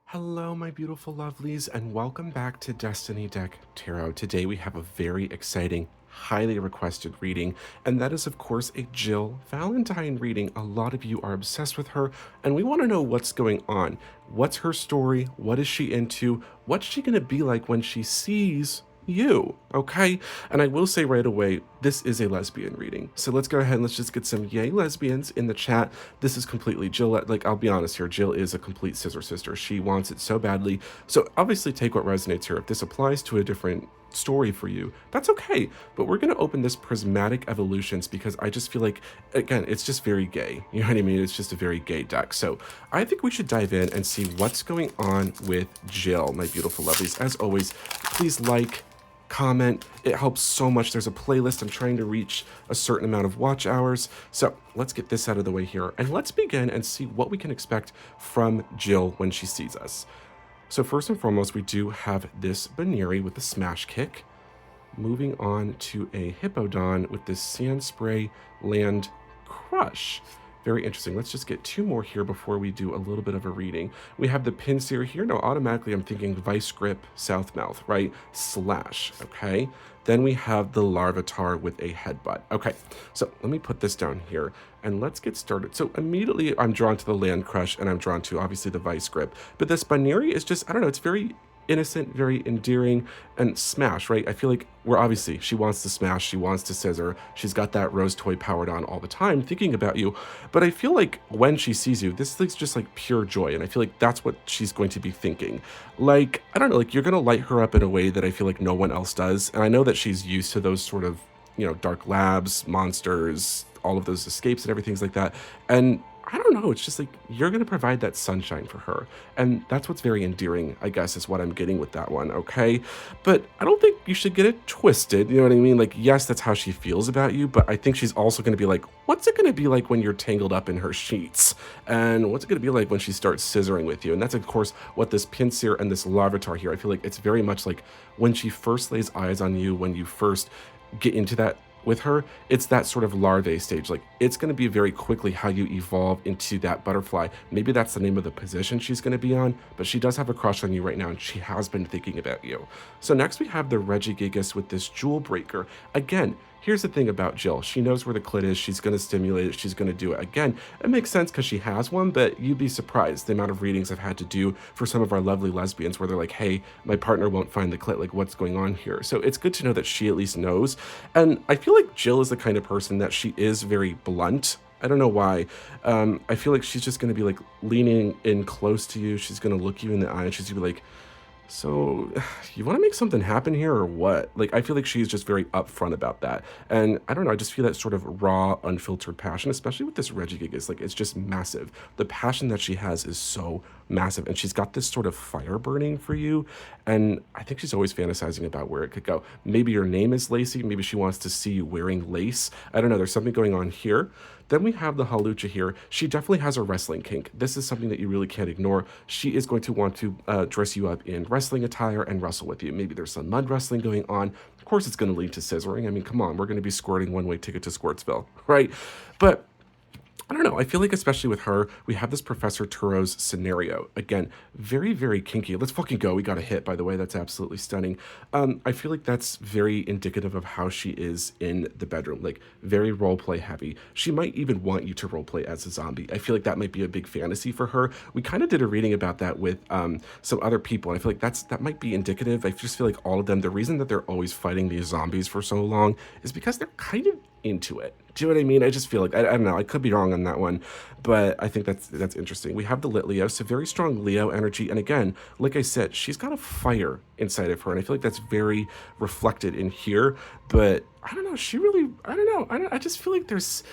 Hello, my beautiful lovelies, and welcome back to Destiny Deck Tarot. Today we have a very exciting, highly requested reading, and that is, of course, a Jill Valentine reading. A lot of you are obsessed with her, and we want to know what's going on. What's her story? What is she into? What's she going to be like when she sees you, okay? And I will say right away, this is a lesbian reading. So let's go ahead and let's just get some yay lesbians in the chat. This is completely Jill. Like, I'll be honest here, Jill is a complete scissor sister. She wants it so badly. So obviously take what resonates here. If this applies to a different story for you, that's okay. But we're going to open this Prismatic Evolutions because I just feel like, again, it's just very gay. You know what I mean? It's just a very gay deck. So I think we should dive in and see what's going on with Jill, my beautiful lovelies. As always, please like, comment. It helps so much. There's a playlist. I'm trying to reach a certain amount of watch hours. So let's get this out of the way here and let's begin and see what we can expect from Jill when she sees us. So first and foremost, we do have this Baneri with the smash kick. Moving on to a Hippodon with this Sand Spray Land Crush. Very interesting. Let's just get two more here before we do a little bit of a reading. We have the Pinsir here. Now, automatically, I'm thinking Vice Grip, Southmouth, right? Slash, okay? Then we have the Larvitar with a Headbutt. Okay, so let me put this down here, and let's get started. So immediately, I'm drawn to the Land Crush, and I'm drawn to, obviously, the Vice Grip. But this Baneri is just, I don't know, it's very innocent, very endearing, and smash, right? I feel like we're obviously, she wants to smash, she wants to scissor, she's got that rose toy powered on all the time thinking about you, but I feel like when she sees you, this is just like pure joy, and I feel like that's what she's going to be thinking. Like, I don't know, like you're gonna light her up in a way that I feel like no one else does, and I know that she's used to those sort of, you know, dark labs, monsters, all of those escapes and everything like that, and I don't know, it's just like you're going to provide that sunshine for her. And that's what's very endearing, I guess, is what I'm getting with that one, okay? But I don't think you should get it twisted, you know what I mean? Like, yes, that's how she feels about you, but I think she's also going to be like, what's it going to be like when you're tangled up in her sheets? And what's it going to be like when she starts scissoring with you? And that's, of course, what this Pinsir and this Larvitar here, I feel like it's very much like when she first lays eyes on you, when you first get into that with her, it's that sort of larvae stage. Like, it's going to be very quickly how you evolve into that butterfly. Maybe that's the name of the position she's going to be on, but she does have a crush on you right now, and she has been thinking about you. So next we have the Regigigas with this Jewel Breaker. Again, here's the thing about Jill. She knows where the clit is. She's going to stimulate it. She's going to do it. Again, it makes sense because she has one, but you'd be surprised the amount of readings I've had to do for some of our lovely lesbians where they're like, hey, my partner won't find the clit. Like, what's going on here? So it's good to know that she at least knows. And I feel like Jill is the kind of person that she is very blunt. I don't know why. I feel like she's just going to be like leaning in close to you. She's going to look you in the eye and she's going to be like, so you want to make something happen here or what? Like, I feel like she's just very upfront about that. And I don't know, I just feel that sort of raw, unfiltered passion, especially with this Regigigas. Like, it's just massive. The passion that she has is so massive. And she's got this sort of fire burning for you. And I think she's always fantasizing about where it could go. Maybe your name is Lacey. Maybe she wants to see you wearing lace. I don't know. There's something going on here. Then we have the Halucha here. She definitely has a wrestling kink. This is something that you really can't ignore. She is going to want to dress you up in wrestling attire and wrestle with you. Maybe there's some mud wrestling going on. Of course, it's going to lead to scissoring. I mean, come on, we're going to be squirting one-way ticket to Squirtsville, right? But I don't know. I feel like, especially with her, we have this Professor Turo's scenario. Again, very, very kinky. Let's fucking go. We got a hit, by the way. That's absolutely stunning. I feel like that's very indicative of how she is in the bedroom. Like, very roleplay heavy. She might even want you to roleplay as a zombie. I feel like that might be a big fantasy for her. We kind of did a reading about that with some other people, and I feel like that might be indicative. I just feel like all of them, the reason that they're always fighting these zombies for so long is because they're kind of into it. Do you know what I mean? I just feel like, I don't know, I could be wrong on that one, but I think that's interesting. We have the Lit Leo, so very strong Leo energy. And again, like I said, she's got a fire inside of her. And I feel like that's very reflected in here, but I don't know, she really, I don't know. I just feel like there's,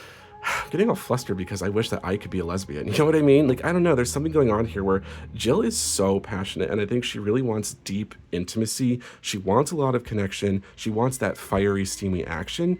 I'm getting all flustered because I wish that I could be a lesbian. You know what I mean? Like, I don't know. There's something going on here where Jill is so passionate, and I think she really wants deep intimacy. She wants a lot of connection. She wants that fiery, steamy action.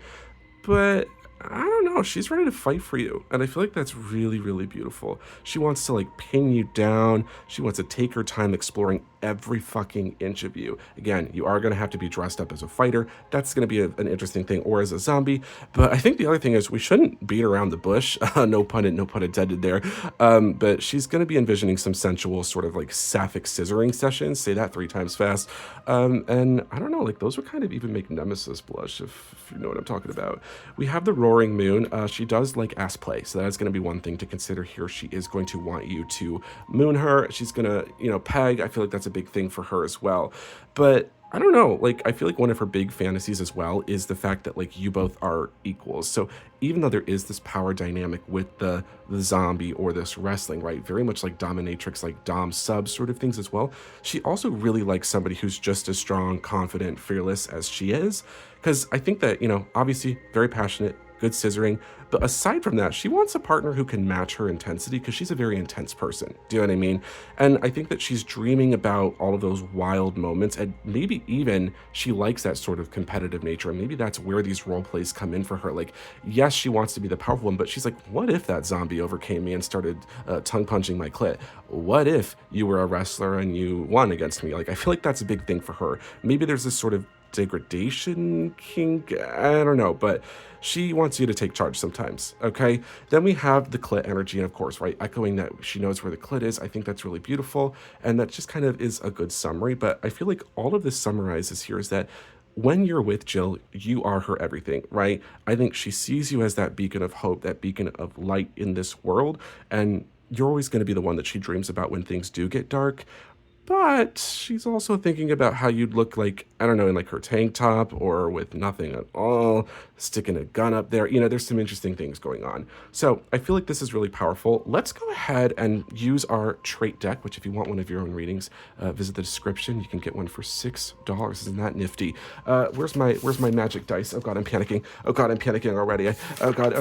But I don't know. She's ready to fight for you. And I feel like that's really, really beautiful. She wants to like pin you down. She wants to take her time exploring every fucking inch of you. Again, you are going to have to be dressed up as a fighter. That's going to be an interesting thing, or as a zombie. But I think the other thing is we shouldn't beat around the bush. No pun intended there. But she's going to be envisioning some sensual sort of like sapphic scissoring sessions. Say that 3 times fast. And I don't know, like those would kind of even make Nemesis blush if you know what I'm talking about. We have the roaring moon. She does like ass play, so that's going to be one thing to consider here. She is going to want you to moon her. She's going to, peg. I feel like that's a big thing for her as well. But I don't know, like I feel like one of her big fantasies as well is the fact that like you both are equals. So even though there is this power dynamic with the zombie or this wrestling, right? Very much like dominatrix, like dom sub sort of things as well. She also really likes somebody who's just as strong, confident, fearless as she is. Because I think that, obviously very passionate, good scissoring. But aside from that, she wants a partner who can match her intensity because she's a very intense person. Do you know what I mean? And I think that she's dreaming about all of those wild moments, and maybe even she likes that sort of competitive nature. And maybe that's where these role plays come in for her. Like, yes, she wants to be the powerful one, but she's like, what if that zombie overcame me and started tongue punching my clit? What if you were a wrestler and you won against me? Like, I feel like that's a big thing for her. Maybe there's this sort of degradation kink, I don't know, but she wants you to take charge sometimes. Okay, then we have the clit energy, and of course, right, echoing that she knows where the clit is. I think that's really beautiful, and that just kind of is a good summary. But I feel like all of this summarizes here is that when you're with Jill, you are her everything, right? I think she sees you as that beacon of hope, that beacon of light in this world, and you're always going to be the one that she dreams about when things do get dark. But she's also thinking about how you'd look like, I don't know, in like her tank top or with nothing at all, sticking a gun up there. There's some interesting things going on. So I feel like this is really powerful. Let's go ahead and use our trait deck, which if you want one of your own readings, visit the description. You can get one for $6. Isn't that nifty? Where's my magic dice? Oh God, I'm panicking. Oh God, I'm panicking already. Oh God,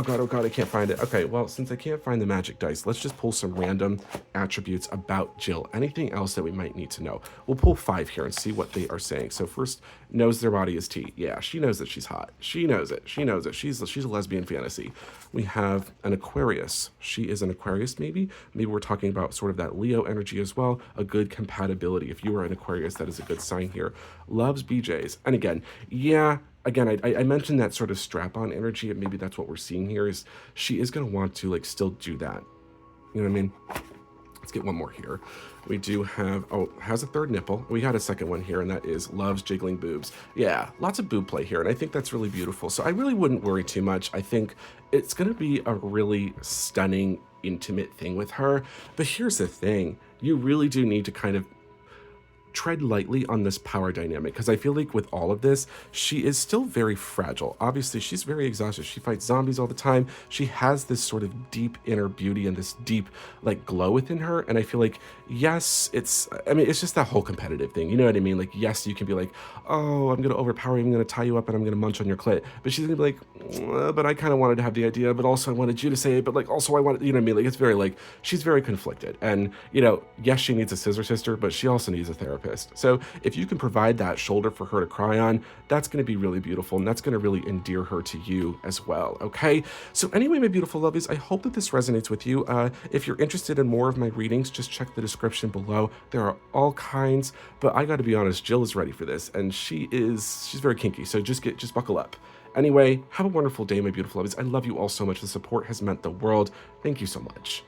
I can't find it. Okay, well, since I can't find the magic dice, let's just pull some random attributes about Jill. Anything else that we might need to know. We'll pull 5 here and see what they are saying. So first, knows their body is tea. Yeah, she knows that she's hot. She knows it. She's a lesbian fantasy. We have an Aquarius. She is an Aquarius, maybe. Maybe we're talking about sort of that Leo energy as well. A good compatibility. If you are an Aquarius, that is a good sign here. Loves BJs. And again, yeah, I mentioned that sort of strap-on energy, and maybe that's what we're seeing here is she is going to want to like still do that. You know what I mean? Let's get one more here. We do have, has a third nipple. We got a second one here, and that is loves jiggling boobs. Yeah, lots of boob play here, and I think that's really beautiful. So I really wouldn't worry too much. I think it's going to be a really stunning, intimate thing with her. But here's the thing. You really do need to kind of tread lightly on this power dynamic, because I feel like with all of this, she is still very fragile. Obviously, she's very exhausted. She fights zombies all the time. She has this sort of deep inner beauty and this deep like glow within her. And I feel like, yes, it's just that whole competitive thing. You know what I mean? Like, yes, you can be like, oh, I'm going to overpower you. I'm going to tie you up and I'm going to munch on your clit. But she's going to be like, but I kind of wanted to have the idea, but also I wanted you to say it. But like, also I wanted, you know what I mean? Like, it's very like, she's very conflicted. And, yes, she needs a scissor sister, but she also needs a therapist. So if you can provide that shoulder for her to cry on, that's going to be really beautiful, and that's going to really endear her to you as well. Okay. So anyway, my beautiful lovies, I hope that this resonates with you. If you're interested in more of my readings, just check the description below. There are all kinds, but I got to be honest, Jill is ready for this, and she's very kinky. So just buckle up. Anyway, have a wonderful day, my beautiful lovies. I love you all so much. The support has meant the world. Thank you so much.